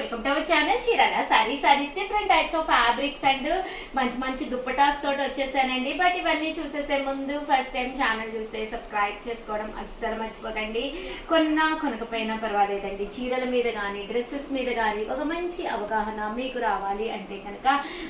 Welcome to our channel Chirala saris different types of fabrics and మంచి మంచి దుప్పటాస్ తోటి వచ్చేసానండి. బట్ ఇవన్నీ చూసేసే ముందు ఫస్ట్ టైం ఛానల్ చూస్తే సబ్స్క్రైబ్ చేసుకోవడం అస్సలు మర్చిపోకండి. కొనకపోయినా పర్వాలేదండి, చీరల మీద కానీ డ్రెస్సెస్ మీద కానీ ఒక మంచి అవగాహన మీకు రావాలి అంటే కనుక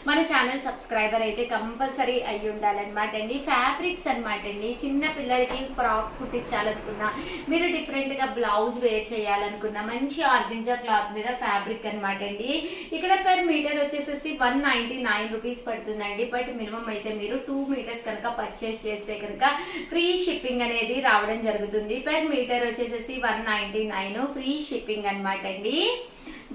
మన ఛానల్ సబ్స్క్రైబర్ అయితే కంపల్సరీ అయ్యి ఉండాలన్నమాట అండి. ఫ్యాబ్రిక్స్ అనమాట అండి, చిన్న పిల్లలకి ఫ్రాక్స్ కుట్టించాలనుకున్నా, మీరు డిఫరెంట్గా బ్లౌజ్ వేర్ చేయాలనుకున్నా మంచి ఆర్గంజా క్లాత్ మీద ఫ్యాబ్రిక్ అనమాట అండి. ఇక్కడ పర్ మీటర్ వచ్చేసేసి 199 రూపీస్ పడుతుందండి. బట్ మినిమం అయితే మీరు 2 మీటర్స్ కనుక పర్చేస్ చేస్తే కనుక ఫ్రీ షిప్పింగ్ అనేది రావడం జరుగుతుంది. పర్ మీటర్ వచ్చేసేసి 199 ఫ్రీ షిప్పింగ్ అనమాట అండి.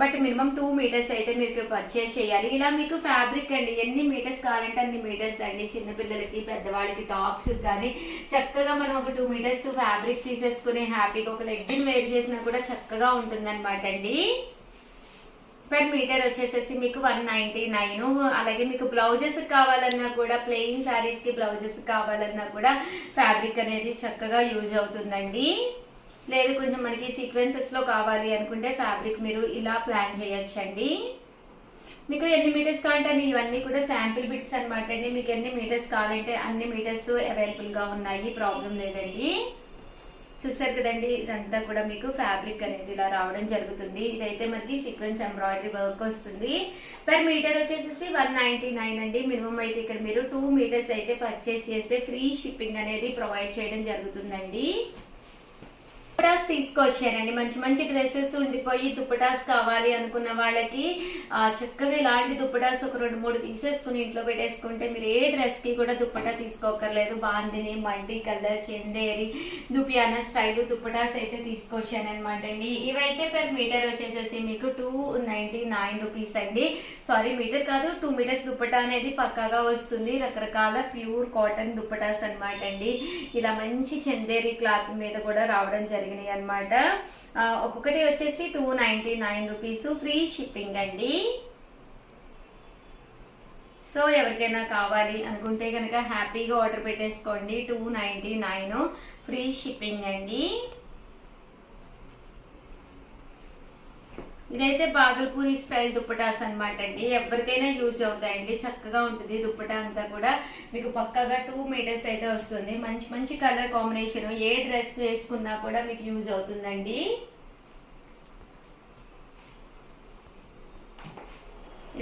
బట్ మినిమం 2 మీటర్స్ అయితే మీరు పర్చేస్ చేయాలి. ఇలా మీకు ఫ్యాబ్రిక్ అండి ఎన్ని మీటర్స్ కావాలంటే అన్ని మీటర్స్ అండి. చిన్నపిల్లలకి పెద్దవాళ్ళకి టాప్స్ కానీ చక్కగా మనం ఒక 2 మీటర్స్ ఫ్యాబ్రిక్ తీసేసుకుని హ్యాపీగా ఒక లెగ్గిన్ వేర్ చేసినా కూడా చక్కగా ఉంటుంది అనమాట అండి. పర్ మీటర్ వచ్చేసేసి మీకు 199. అలాగే మీకు బ్లౌజెస్ కావాలన్నా కూడా, ప్లెయిన్ శారీస్ కి బ్లౌజెస్ కావాలన్నా కూడా ఫ్యాబ్రిక్ అనేది చక్కగా యూజ్ అవుతుందండి. లేదు కొంచెం మనకి సీక్వెన్సెస్ లో కావాలి అనుకుంటే ఫ్యాబ్రిక్ మీరు ఇలా ప్లాన్ చేయొచ్చండి. మీకు ఎన్ని మీటర్స్ కావాలంటే ఇవన్నీ కూడా శాంపిల్ బిట్స్ అనమాట అండి. మీకు ఎన్ని మీటర్స్ కావాలంటే అన్ని మీటర్స్ అవైలబుల్ గా ఉన్నాయి, ప్రాబ్లం లేదండి. చూసారు కదండి, ఇదంతా కూడా మీకు ఫ్యాబ్రిక్ అనేది ఇలా రావడం జరుగుతుంది. ఇదైతే మనకి సీక్వెన్స్ ఎంబ్రాయిడరీ వర్క్ వస్తుంది. పర్ మీటర్ వచ్చేసి 199 అండి. మినిమం అయితే ఇక్కడ మీరు 2 మీటర్స్ అయితే పర్చేస్ చేస్తే ఫ్రీ షిప్పింగ్ అనేది ప్రొవైడ్ చేయడం జరుగుతుందండి. దుప్పటాస్ తీసుకొచ్చానండి, మంచి మంచి డ్రెస్సెస్ ఉండిపోయి దుప్పటాస్ కావాలి అనుకున్న వాళ్ళకి చక్కగా ఇలాంటి దుప్పటాస్ ఒక 2-3 తీసేసుకుని ఇంట్లో పెట్టేసుకుంటే మీరు ఏ డ్రెస్ కి కూడా dupatta తీసుకోకర్లేదు. Bandhani, multi colour, Chanderi, దుపియానా style dupattas అయితే తీసుకొచ్చాను అనమాట అండి. ఇవైతే పర్ మీటర్ వచ్చేసేసి మీకు 299 రూపీస్ అండి. సారీ, మీటర్ కాదు, 2 మీటర్స్ దుప్పటా అనేది పక్కాగా వస్తుంది. రకరకాల ప్యూర్ కాటన్ దుప్పటాస్ అనమాట అండి. ఇలా మంచి చందేరి క్లాత్ మీద కూడా రావడం జరిగింది అనమాట. ఒక్కొక్కటి వచ్చేసి 299 రూపీస్ ఫ్రీ షిప్పింగ్ అండి. సో ఎవరికైనా కావాలి అనుకుంటే కనుక హ్యాపీగా ఆర్డర్ పెట్టేసుకోండి. 299 ఫ్రీ షిప్పింగ్ అండి. ఇదైతే బాగల్పూరి స్టైల్ దుప్పటాస్ అనమాట అండి. ఎవరికైనా యూజ్ అవుతాయండి, చక్కగా ఉంటుంది దుప్పటా అంతా కూడా. మీకు పక్కగా 2 మీటర్స్ అయితే వస్తుంది. మంచి మంచి కలర్ కాంబినేషన్, ఏ డ్రెస్ వేసుకున్నా కూడా మీకు యూజ్ అవుతుందండి.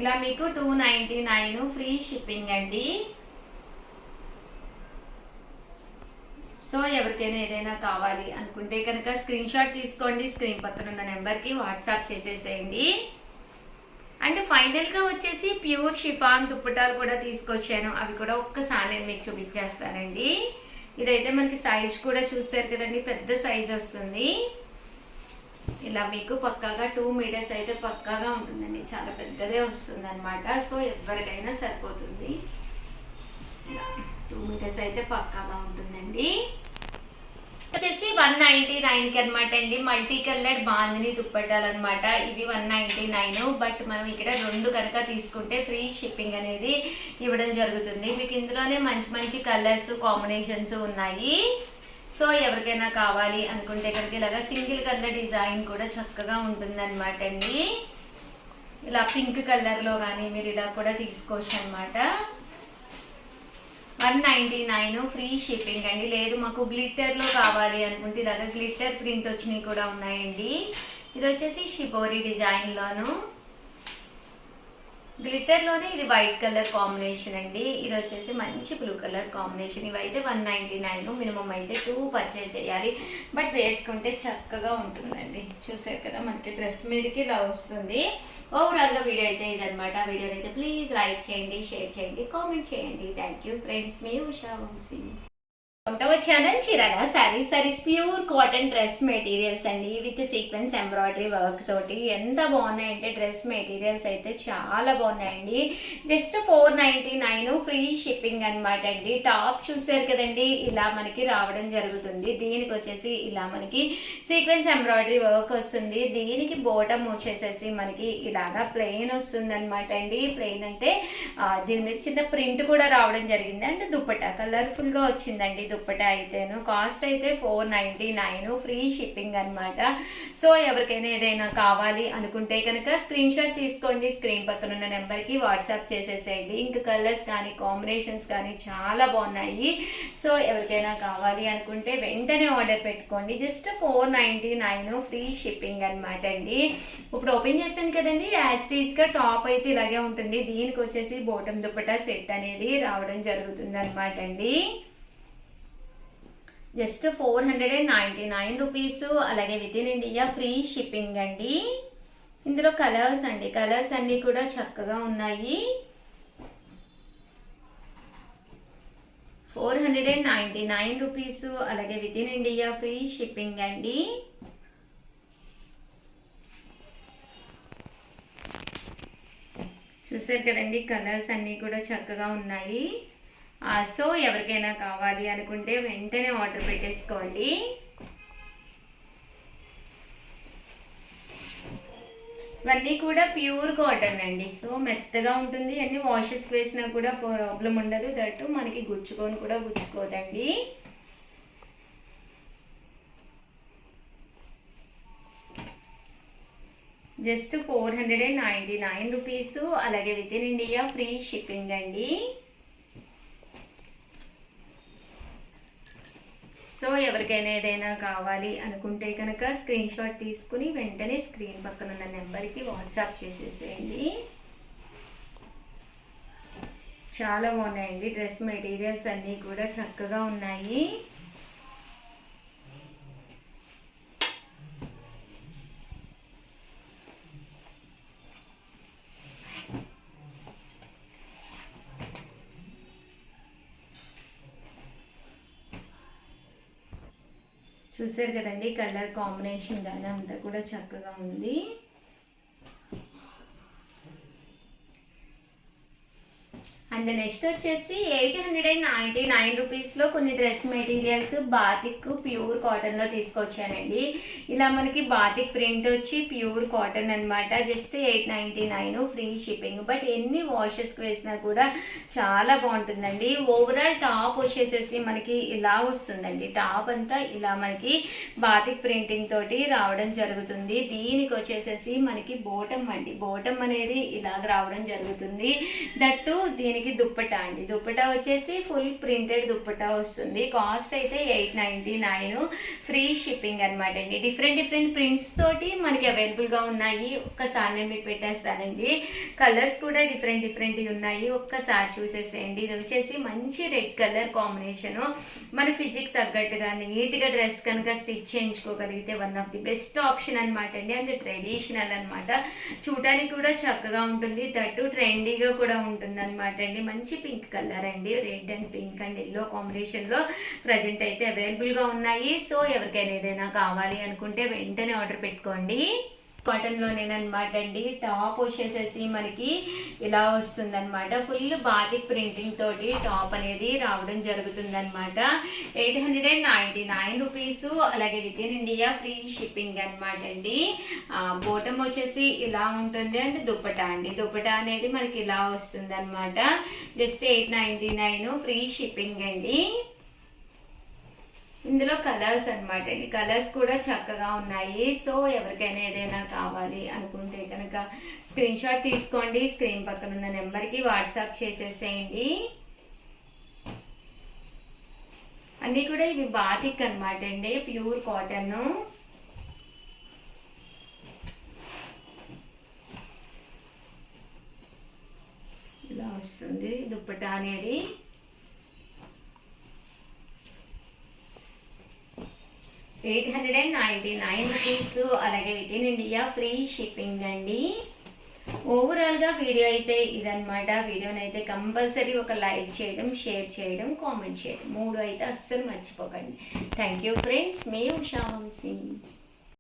ఇలా మీకు 299 ఫ్రీ షిప్పింగ్ అండి. సో ఎవరికైనా ఏదైనా కావాలి అనుకుంటే కనుక స్క్రీన్ షాట్ తీసుకోండి, స్క్రీన్ పక్కన ఉన్న నెంబర్కి వాట్సాప్ చేసేసేయండి. అండ్ ఫైనల్గా వచ్చేసి ప్యూర్ షిఫాన్ దుప్పటాలు కూడా తీసుకొచ్చాను, అవి కూడా ఒక్కసారి నేను మీకు చూపించేస్తానండి. ఇదైతే మనకి సైజ్ కూడా చూస్తారు కదండి, పెద్ద సైజ్ వస్తుంది. ఇలా మీకు పక్కాగా 2 మీటర్స్ అయితే పక్కాగా ఉంటుందండి, చాలా పెద్దదే వస్తుంది అనమాట. సో ఎవరికైనా సరిపోతుంది. 2 మీటర్స్ అయితే పక్కాగా ఉంటుందండి. వచ్చేసి 199కి అనమాట అండి. మల్టీ కలర్డ్ బాందిని దుప్పటాలు అనమాట. ఇవి 199. బట్ మనం ఇక్కడ 2 కనుక తీసుకుంటే ఫ్రీ షిప్పింగ్ అనేది ఇవ్వడం జరుగుతుంది. మీకు ఇందులోనే మంచి మంచి కలర్స్ కాంబినేషన్స్ ఉన్నాయి. సో ఎవరికైనా కావాలి అనుకుంటే కనుక ఇలాగా సింగిల్ కలర్ డిజైన్ కూడా చక్కగా ఉంటుంది అనమాట అండి. ఇలా పింక్ కలర్లో కానీ మీరు ఇలా కూడా తీసుకోవచ్చు అనమాట. 199 ఫ్రీ షిప్పింగ్ అండి. లేదు మాకు గ్లిట్టర్లో కావాలి అనుకుంటే ఇలాగా గ్లిట్టర్ ప్రింట్ వచ్చినవి కూడా ఉన్నాయండి. ఇది వచ్చేసి షిబోరి డిజైన్లోను, గ్లిట్టర్లోనే ఇది వైట్ కలర్ కాంబినేషన్ అండి. ఇది వచ్చేసి మంచి బ్లూ కలర్ కాంబినేషన్. ఇవైతే 199. మినిమం అయితే 2 పర్చేజ్ చేయాలి. బట్ వేసుకుంటే చక్కగా ఉంటుందండి. చూసారు కదా, మనకి డ్రెస్ మీదకి ఇలా వస్తుంది. ఓవరాల్గా వీడియో అయితే ఇదనమాట. వీడియోని అయితే ప్లీజ్ లైక్ చేయండి, షేర్ చేయండి, కామెంట్ చేయండి. థ్యాంక్ యూ ఫ్రెండ్స్, మీ Usha Vamshi. Channel Chirala saris pure cotton dress materials అండి, విత్ సీక్వెన్స్ ఎంబ్రాయిడరీ వర్క్ తోటి. ఎంత బాగున్నాయంటే డ్రెస్ మెటీరియల్స్ అయితే చాలా బాగున్నాయండి. జస్ట్ 499 ఫ్రీ షిప్పింగ్ అనమాట అండి. టాప్ చూసారు కదండి, ఇలా మనకి రావడం జరుగుతుంది. దీనికి వచ్చేసి ఇలా మనకి సీక్వెన్స్ ఎంబ్రాయిడరీ వర్క్ వస్తుంది. దీనికి బోటమ్ వచ్చేసేసి మనకి ఇలాగా ప్లెయిన్ వస్తుంది అనమాట అండి. ప్లెయిన్ అంటే దీని మీద చిన్న ప్రింట్ కూడా రావడం జరిగింది. అండ్ దుప్పటా కలర్ఫుల్ గా వచ్చిందండి. దుప్పటా అయితేను. కాస్ట్ అయితే 499, ఫ్రీ షిప్పింగ్ అనమాట. సో ఎవరికైనా ఏదైనా కావాలి అనుకుంటే కనుక స్క్రీన్ షాట్ తీసుకోండి, స్క్రీన్ పక్కన ఉన్న నెంబర్కి వాట్సాప్ చేసేసేయండి. ఇంకా కలర్స్ కానీ కాంబినేషన్స్ కానీ చాలా బాగున్నాయి. సో ఎవరికైనా కావాలి అనుకుంటే వెంటనే ఆర్డర్ పెట్టుకోండి. జస్ట్ 499, ఫ్రీ షిప్పింగ్ అనమాట అండి. ఇప్పుడు ఓపెన్ చేస్తాను కదండి, యాస్టీస్గా టాప్ అయితే ఇలాగే ఉంటుంది. దీనికి వచ్చేసి బోటం దుప్పటా సెట్ అనేది రావడం జరుగుతుంది అనమాట అండి. Just 499 rupees. అలాగే within India free shipping అండి. ఇందులో కలర్స్ అండి, కలర్స్ అన్నీ కూడా చక్కగా ఉన్నాయి. 499 రూపీస్. అలాగే within India free shipping అండి. చూసారు కదండి, కలర్స్ అన్నీ కూడా చక్కగా ఉన్నాయి. సో ఎవరికైనా కావాలి అనుకుంటే వెంటనే ఆర్డర్ పెట్టేసుకోండి. ఇవన్నీ కూడా ప్యూర్ కాటన్ అండి. సో మెత్తగా ఉంటుంది, అన్ని వాషెస్కి వేసినా కూడా ప్రాబ్లం ఉండదు. దట్టు మనకి గుచ్చుకొని కూడా గుచ్చుకోదండి. Just 499 rupees. అలాగే within India free shipping అండి. సో ఎవరికైనా ఏదైనా కావాలి అనుకుంటే కనుక స్క్రీన్ షాట్ తీసుకుని వెంటనే స్క్రీన్ పక్కన ఉన్న నెంబర్కి వాట్సాప్ చేసేసేయండి. చాలా బాగున్నాయండి, డ్రెస్ మెటీరియల్స్ అన్నీ కూడా చక్కగా ఉన్నాయి. చూసారు కదండి, కలర్ కాంబినేషన్ కానీ అంతా కూడా చక్కగా ఉంది. అండ్ నెక్స్ట్ వచ్చేసి 899 రూపీస్లో కొన్ని డ్రెస్ మెటీరియల్స్ బాతిక్ ప్యూర్ కాటన్లో తీసుకొచ్చానండి. ఇలా మనకి బాతిక్ ప్రింట్ వచ్చి ప్యూర్ కాటన్ అనమాట. Just 899, free shipping. బట్ ఎన్ని వాషెస్కి వేసినా కూడా చాలా బాగుంటుందండి. ఓవరాల్ టాప్ వచ్చేసేసి మనకి ఇలా వస్తుందండి. టాప్ అంతా ఇలా మనకి బాతిక్ ప్రింటింగ్ తోటి రావడం జరుగుతుంది. దీనికి వచ్చేసేసి మనకి బోటం అండి, బోటం అనేది ఇలాగ రావడం జరుగుతుంది. దట్టు దీనికి దుప్పటా అండి. దుప్పటా వచ్చేసి ఫుల్ ప్రింటెడ్ దుప్పటా వస్తుంది. కాస్ట్ అయితే 899, ఫ్రీ షిప్పింగ్ అనమాట అండి. డిఫరెంట్ ప్రింట్స్ తోటి మనకి అవైలబుల్గా ఉన్నాయి. ఒక్కసారి నేను మీకు పెట్టేస్తానండి. కలర్స్ కూడా డిఫరెంట్ ఉన్నాయి. ఒక్కసారి చూసేసేయండి. ఇది వచ్చేసి మంచి రెడ్ కలర్ కాంబినేషను. మన ఫిజిక్ తగ్గట్టుగా నీట్గా డ్రెస్ కనుక స్టిచ్ చేయించుకోగలిగితే one of the best option అనమాట అండి. అండ్ ట్రెడిషనల్ అనమాట. చూడడానికి కూడా చక్కగా ఉంటుంది, తట్టు ట్రెండీగా కూడా ఉంటుంది అనమాట అండి. మంచి పింక్ కలర్ అండి, red and pink and yellow కాంబినేషన్లో ప్రజెంట్ అయితే అవైలబుల్గా ఉన్నాయి. సో ఎవరికైనా ఏదైనా కావాలి అనుకుంటే వెంటనే ఆర్డర్ పెట్టుకోండి. కాటన్లోనేనమాట అండి. టాప్ వచ్చేసేసి మనకి ఇలా వస్తుందన్నమాట. ఫుల్ బాతిక్ ప్రింటింగ్ తోటి టాప్ అనేది రావడం జరుగుతుందన్నమాట. 899 రూపీస్. అలాగే within India free shipping అనమాట అండి. బోటం వచ్చేసి ఇలా ఉంటుంది. అండ్ దుప్పటా అండి, దుప్పటా అనేది మనకి ఇలా వస్తుంది అనమాట. జస్ట్ 899, ఫ్రీ షిప్పింగ్ అండి. ఇందులో కలర్స్ అనమాట అండి, కలర్స్ కూడా చక్కగా ఉన్నాయి. సో ఎవరికైనా ఏదైనా కావాలి అనుకుంటే కనుక స్క్రీన్ షాట్ తీసుకోండి, స్క్రీన్ పక్కన ఉన్న నెంబర్కి వాట్సాప్ చేసేసేయండి. అన్నీ కూడా ఇవి బాతిక్ అనమాట అండి, ప్యూర్ కాటన్. ఇలా వస్తుంది దుప్పటా అనేది. 899 రూపీస్. అలాగే within India free shipping అండి. ఓవరాల్గా వీడియో అయితే ఇదనమాట. వీడియోని అయితే కంపల్సరీ ఒక లైక్ చేయడం, షేర్ చేయడం, కామెంట్ చేయడం, 3 అయితే అస్సలు మర్చిపోకండి. Thank you friends. మీ ఉషా వంశీ.